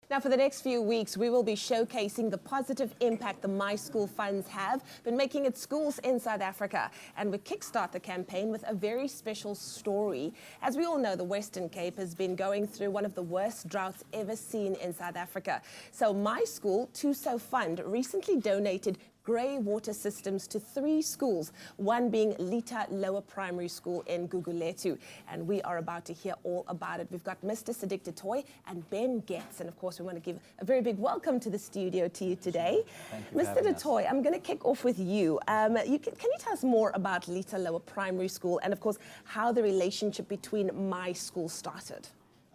Now, for the next few weeks, we will be showcasing the positive impact the MySchool funds have been making at schools in South Africa. And we kickstart the campaign with a very special story. As we all know, the Western Cape has been going through one of the worst droughts ever seen in South Africa. So MySchool Tuso Fund recently donated grey water systems to 3 schools, one being Litha Lower Primary School in Gugulethu. And we are about to hear all about it. We've got Mr. Sadiq Du Toit and Ben Getz. And of course, we want to give a very big welcome to the studio to you today. Thank you Mr. Du Toit, I'm going to kick off with you. Can you tell us more about Litha Lower Primary School and of course, how the relationship between MySchool started?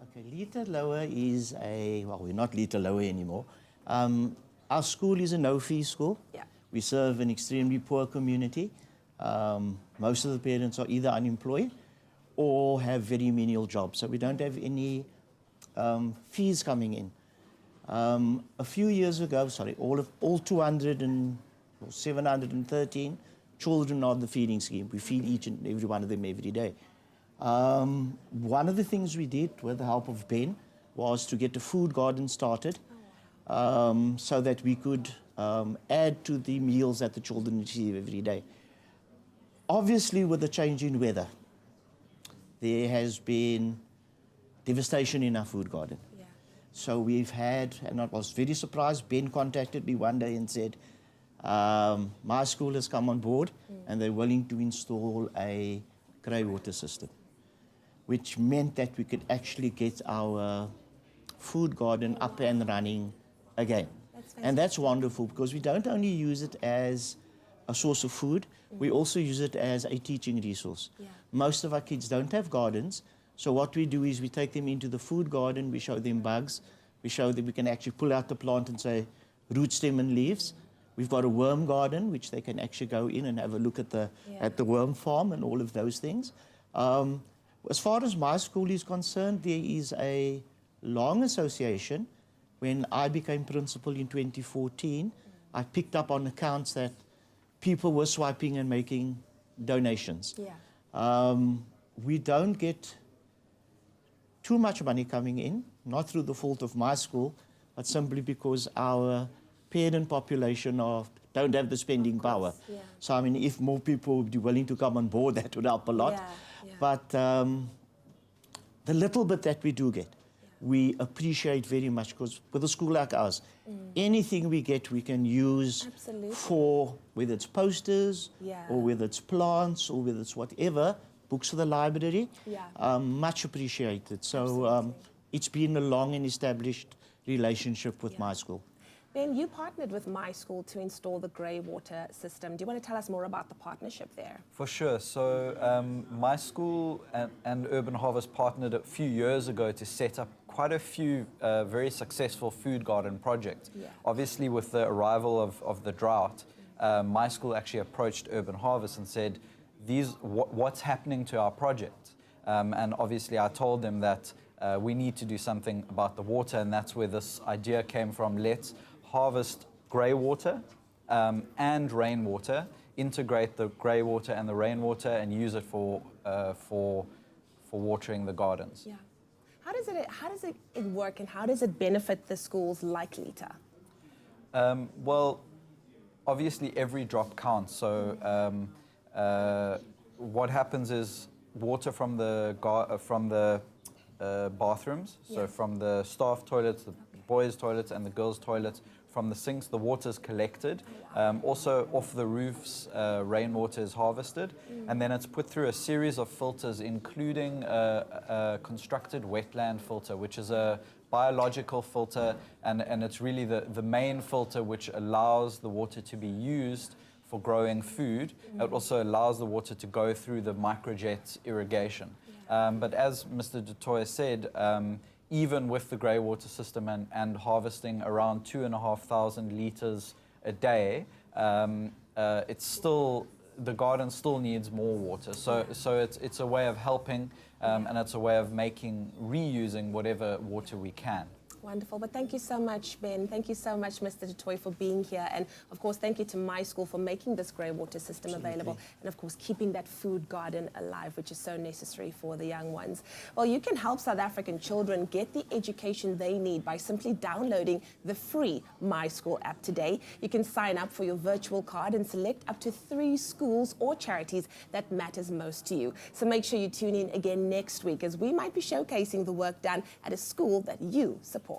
Okay, Litha Lower is well, we're not Litha Lower anymore. Our school is a no-fee school. Yeah. We serve an extremely poor community. Most of the parents are either unemployed or have very menial jobs, so we don't have any fees coming in. A few years ago, all 713 children on the feeding scheme. We feed each and every one of them every day. One of the things we did with the help of Ben was to get a food garden started so that we could add to the meals that the children receive every day. Obviously, with the change in weather, there has been devastation in our food garden. Yeah. So we've had, and I was very surprised, Ben contacted me one day and said, my school has come on board and they're willing to install a grey water system, which meant that we could actually get our food garden up and running again. And that's wonderful because we don't only use it as a source of food, we also use it as a teaching resource. Yeah. Most of our kids don't have gardens, so what we do is we take them into the food garden, we show them bugs, we show them we can actually pull out the plant and say root, stem and leaves. We've got a worm garden which they can actually go in and have a look at the worm farm and all of those things. As far as my school is concerned, there is a long association. When I became principal in 2014, I picked up on accounts that people were swiping and making donations. Yeah. We don't get too much money coming in, not through the fault of my school, but simply because our parent population don't have the spending power. Yeah. So, I mean, if more people would be willing to come on board, that would help a lot. Yeah, yeah. But the little bit that we do get, we appreciate very much because with a school like ours, anything we get we can use for, whether it's posters or whether it's plants or whether it's whatever, books for the library, much appreciated. So it's been a long and established relationship with my school. Ben, you partnered with MySchool to install the grey water system. Do you want to tell us more about the partnership there? For sure. So MySchool and Urban Harvest partnered a few years ago to set up quite a few very successful food garden projects. Yeah. Obviously, with the arrival of the drought, MySchool actually approached Urban Harvest and said, what's happening to our project? And obviously, I told them that we need to do something about the water, and that's where this idea came from. Let's harvest grey water and rainwater, integrate the grey water and the rainwater, and use it for watering the gardens. Yeah. How does it work, and how does it benefit the schools like Litha? Well, obviously every drop counts. So what happens is water from the bathrooms, so from the staff toilets, the boys' toilets and the girls' toilets, from the sinks, the water is collected. Also off the roofs, rainwater is harvested, and then it's put through a series of filters, including a constructed wetland filter, which is a biological filter, and it's really the main filter which allows the water to be used for growing food. It also allows the water to go through the microjet irrigation. But as Mr. Du Toit said, even with the grey water system and harvesting around 2,500 litres a day, the garden still needs more water. So it's a way of helping, and it's a way of reusing whatever water we can. Wonderful. But thank you so much, Ben. Thank you so much, Mr. Dutoy, for being here. And of course, thank you to my school for making this grey water system available. And of course, keeping that food garden alive, which is so necessary for the young ones. Well, you can help South African children get the education they need by simply downloading the free MySchool app today. You can sign up for your virtual card and select up to 3 schools or charities that matters most to you. So make sure you tune in again next week as we might be showcasing the work done at a school that you support.